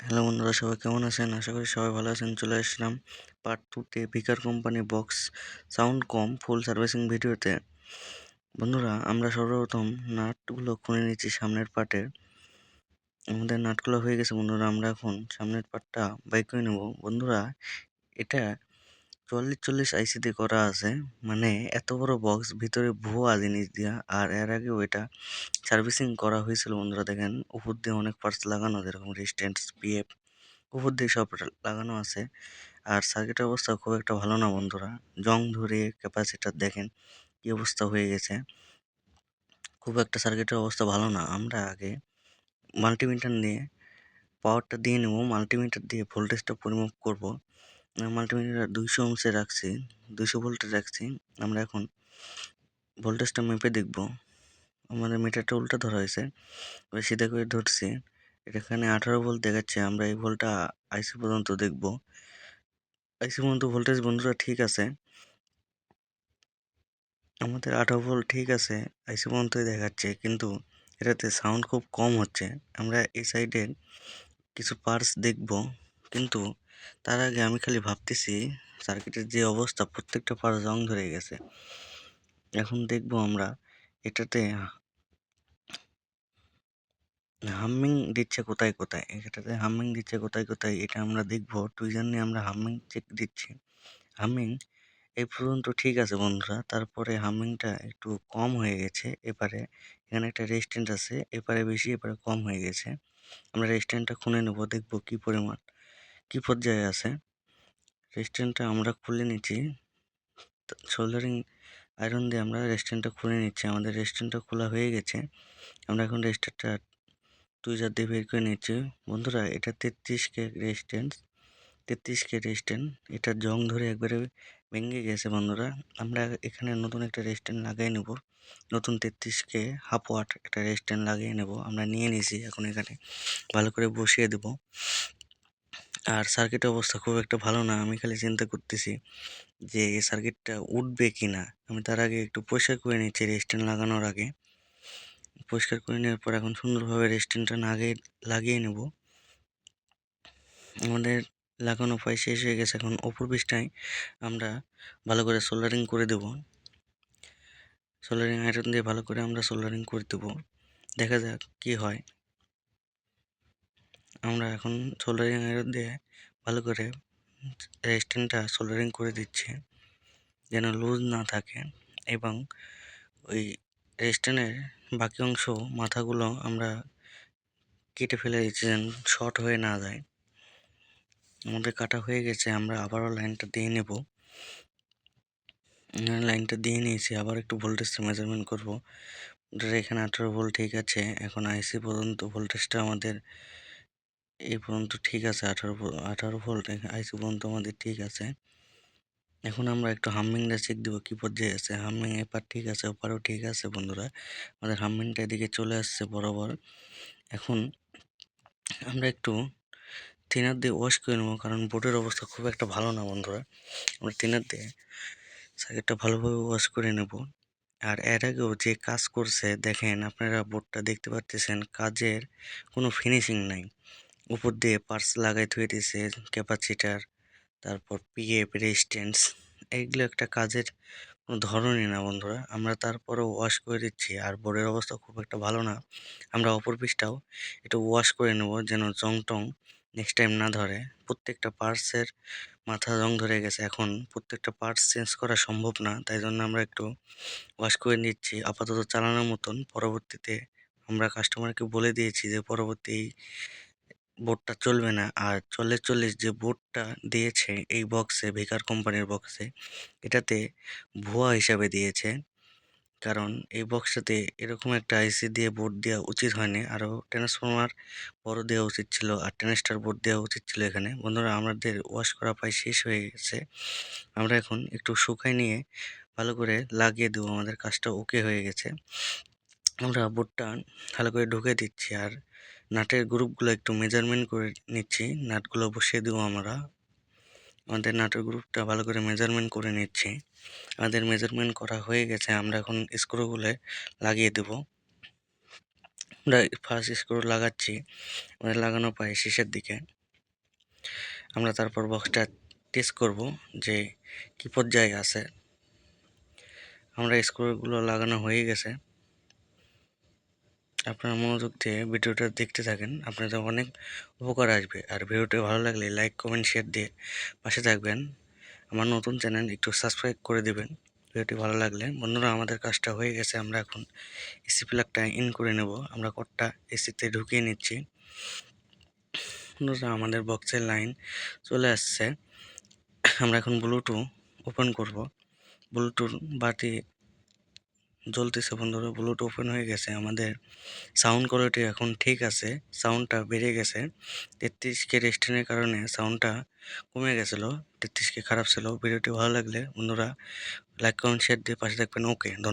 Hello বন্ধুরা, সবাই কেমন আছেন? আশা করি সবাই ভালো আছেন। চলে আসলাম পার্ট 2তে ভিকার কোম্পানি বক্স সাউন্ড কম ফুল সার্ভিসিং ভিডিওতে। বন্ধুরা, আমরা সর্বপ্রথম নাটগুলো খুলে নিচ্ছি সামনের পার্টের। আমাদের নাটগুলো হয়ে গেছে বন্ধুরা, আমরা এখন সামনের পার্টটা বাইক করে নেব। বন্ধুরা, এটা 44 আইসি দিয়ে করা আছে, মানে এত বড় বক্স ভিতরে ভুয়া জিনিস দিয়া। আর এর আগেও এটা সার্ভিসিং করা হয়েছিল বন্ধুরা। দেখেন উপর দিয়ে অনেক পার্টস লাগানো, যেরকম রেজিস্ট্যান্স, পিএফ উপর দিয়ে সব লাগানো আছে। আর সার্কিটের অবস্থা খুব একটা ভালো না বন্ধুরা, জং ধরে ক্যাপাসিটার দেখেন কি অবস্থা হয়ে গেছে। খুব একটা সার্কিটের অবস্থা ভালো না। আমরা আগে মাল্টিমিটার নিয়ে পাওয়ারটা দিয়ে নেব, মাল্টিমিটার দিয়ে ভোল্টেজটা পরিমাপ করব। মাল্টিমিটার 200 ওহমসে রাখছি, 200 ভোল্টে রাখছি। আমরা এখন ভোল্টেজটা মেপে দেখব। আমাদের মিটারটা উল্টা ধরা হয়েছে, এবার সিধা করে ধরছি। এখানে 18 ভোল্ট দেখাচ্ছে। আমরা এই ভোল্টটা আইসি পর্যন্ত দেখব। আইসি পর্যন্ত ভোল্টেজ বন্ধুরা ঠিক আছে, আমাদের 18 ভোল্ট ঠিক আছে, আইসি পর্যন্তই দেখাচ্ছে, কিন্তু এটাতে সাউন্ড খুব কম হচ্ছে। আমরা এই সাইডে কিছু পার্টস দেখব, কিন্তু তার আগে আমি খালি ভাবতেছি সার্কিটের যে অবস্থা, প্রত্যেকটা পার্টস জং ধরে গেছে। এখন দেখব আমরা এটাতে হামিং দিচ্ছে কোথায় কোথায়, এটাতে হামিং দিচ্ছে কোথায় কোথায়, এটা আমরা দেখব। টুইজার নিয়ে আমরা হামিং চেক দিচ্ছি। হামিং এই পর্যন্ত ঠিক আছে বন্ধুরা, তারপরে হামিংটা একটু কম হয়ে গেছে। এবারে এখানে একটা রেজিস্ট্যান্স আছে, এবারে বেশি এবারে কম হয়ে গেছে। আমরা রেজিস্ট্যান্সটা খুলে নেব, দেখব কি পরিমাণ কি পর্যায়ে আছে। রেজিস্ট্যান্সটা আমরা খুলে নিচ্ছি, সোল্ডারিং আয়রন দিয়ে আমরা রেজিস্ট্যান্সটা খুলে নিচ্ছি। আমাদের রেজিস্ট্যান্সটা খোলা হয়ে গেছে। আমরা এখন রেজিস্ট্যান্সটা টুইজার দিয়ে বের করে নিচ্ছি। বন্ধুরা, এটা 33K রেজিস্ট্যান্স, 33K রেজিস্ট্যান্স। এটা জং ধরে একবারে ভেঙে গেছে বন্ধুরা। আমরা এখানে নতুন একটা রেজিস্ট্যান্স লাগিয়ে নেব, নতুন 33K হাফ ওয়াট একটা রেজিস্ট্যান্স লাগিয়ে নেব। আমরা নিয়ে নিয়েছি, এখন এখানে ভালো করে বসিয়ে দেব। আর সার্কিটের অবস্থা খুব একটা ভালো না, আমি খালি চিন্তা করতেছি যে এই সার্কিটটা উঠবে কি না। আমি তার আগে একটু পরিষ্কার করে নিচ্ছি, রেজিস্ট্যান্স লাগানোর আগে পরিষ্কার করে নেওয়ার পর এখন সুন্দরভাবে রেজিস্ট্যান্সটা লাগিয়ে নেব। আমাদের লাগানো প্রায় শেষ হয়ে গেছে। এখন অপর পৃষ্ঠায় আমরা ভালো করে সোল্ডারিং করে দেব। সোল্ডারিং আয়রন দিয়ে ভালো করে আমরা সোল্ডারিং করে দেব, দেখা যাক কি হয়। আমরা এখন সোল্ডারিং আয়রন দিয়ে ভালো করে রেজিস্ট্যান্সটা সোল্ডারিং করে দিচ্ছি, যেন লুজ না থাকে। এবং ওই রেজিস্ট্যান্সের বাকি অংশ মাথাগুলো আমরা কেটে ফেলে দিচ্ছি, যেন শর্ট হয়ে না যায়। আমাদের কাটা হয়ে গেছে, আমরা আবারও লাইনটা দিয়ে নেব। লাইনটা দিয়ে নিয়েছি, আবার একটু ভোল্টেজটা মেজারমেন্ট করব। এখানে 18 ভোল্ট ঠিক আছে। এখন আইসি পর্যন্ত ভোল্টেজটা আমাদের এই পর্যন্ত ঠিক আছে, 18 ভোল্ট আইসি পর্যন্ত আমাদের ঠিক আছে। এখন আমরা একটু হামিংটা চেক দিব কি পর্যায়ে আছে। হামিং এপার ঠিক আছে, ওপারেও ঠিক আছে বন্ধুরা। আমাদের হামিংটা এদিকে চলে আসছে বরাবর। এখন আমরা একটু থিনার দিয়ে ওয়াশ করে নেবো, কারণ বোর্ডের অবস্থা খুব একটা ভালো না বন্ধুরা। আমরা থিনার দিয়ে সার্কিটটা ভালোভাবে ওয়াশ করে নেব। আর এর আগেও যে কাজ করছে দেখেন, আপনারা বোর্ডটা দেখতে পাচ্ছেন, কাজের কোনো ফিনিশিং নাই। উপর দিয়ে পার্টস লাগাই থুয়ে দিয়েছে, ক্যাপাসিটার, তারপর পিএফ, রেজিস্ট্যান্স, এইগুলো একটা কাজের কোনো ধরনই না বন্ধুরা। আমরা তারপরেও ওয়াশ করে দিচ্ছি, আর বোর্ডের অবস্থা খুব একটা ভালো না। আমরা অপর পিসটাও একটু ওয়াশ করে নেব, যেন জং টং নেক্সট টাইম না ধরে। প্রত্যেকটা পার্টসের মাথা জং ধরে গেছে, এখন প্রত্যেকটা পার্টস চেঞ্জ করা সম্ভব না, তাই জন্য আমরা একটু ওয়াশ করে নিচ্ছি আপাতত চালানোর মতন। পরবর্তীতে আমরা কাস্টমারকে বলে দিয়েছি যে পরবর্তী বোর্ডটা চলবে না। আর 40 যে বোর্ডটা দিয়েছে এই বক্সে, ভিকার কোম্পানির বক্সে, এটাতে ভুয়া হিসাবে দিয়েছে। কারণ এই বক্সটাতে এরকম একটা আইসি দিয়ে বোর্ড দেওয়া উচিত হয়নি, আরও ট্রান্সফরমার বড় দেওয়া উচিত ছিল, আর ট্রানজিস্টর বোর্ড দেওয়া উচিত ছিল এখানে। বন্ধুরা, আমাদের ওয়াশ করা প্রায় শেষ হয়ে গেছে। আমরা এখন একটু শুকাই নিয়ে ভালো করে লাগিয়ে দেবো, আমাদের কাজটা ওকে হয়ে গেছে। আমরা বোর্ডটা ভালো করে ঢুকে দিচ্ছি, আর নাটের গ্রুপগুলো একটু মেজারমেন্ট করে নিচ্ছি। নাটগুলো বসিয়ে দেবো আমরা। আমাদের নাটের গ্রুপটা ভালো করে মেজারমেন্ট করে নিচ্ছি। আমাদের মেজারমেন্ট করা হয়ে গেছে, আমরা এখন স্ক্রুগুলো লাগিয়ে দেব। আমরা ফার্স্ট স্ক্রু লাগাচ্ছি, আমাদের লাগানো প্রায় শেষের দিকে। আমরা তারপর বক্সটা টেস্ট করব যে কি পর্যায়ে আছে। আমরা স্ক্রুগুলো লাগানো হয়ে গেছে। আপনারা মনোযোগ দিয়ে ভিডিওটা দেখতে থাকেন, আপনাদের অনেক উপকার আসবে। আর ভিডিওটি ভালো লাগলে লাইক কমেন্ট শেয়ার দিয়ে পাশে থাকবেন। আমার নতুন চ্যানেল একটু সাবস্ক্রাইব করে দেবেন ভিডিওটি ভালো লাগলে। বন্ধুরা, আমাদের কাজটা হয়ে গেছে। আমরা এখন এসি প্লাগটা ইন করে নেব। আমরা কর্ডটা এসিতে ঢুকিয়ে নিচ্ছি। বন্ধুরা, আমাদের বক্সের লাইন চলে আসছে। আমরা এখন ব্লুটুথ ওপেন করব। ব্লুটুথ বাতি জ্বলতেছে বন্ধুরা, ব্লুটুথ ওপেন হয়ে গেছে। আমাদের সাউন্ড কোয়ালিটি এখন ঠিক আছে, সাউন্ডটা বেড়ে গেছে। 33K রেস্টেনের কারণে সাউন্ডটা কমে গেছিলো, 33K খারাপ ছিল। ভিডিওটি ভালো লাগলে বন্ধুরা লাইক কমেন্ট শেয়ার দিয়ে পাশে থাকবেন। ওকে, ধন্যবাদ।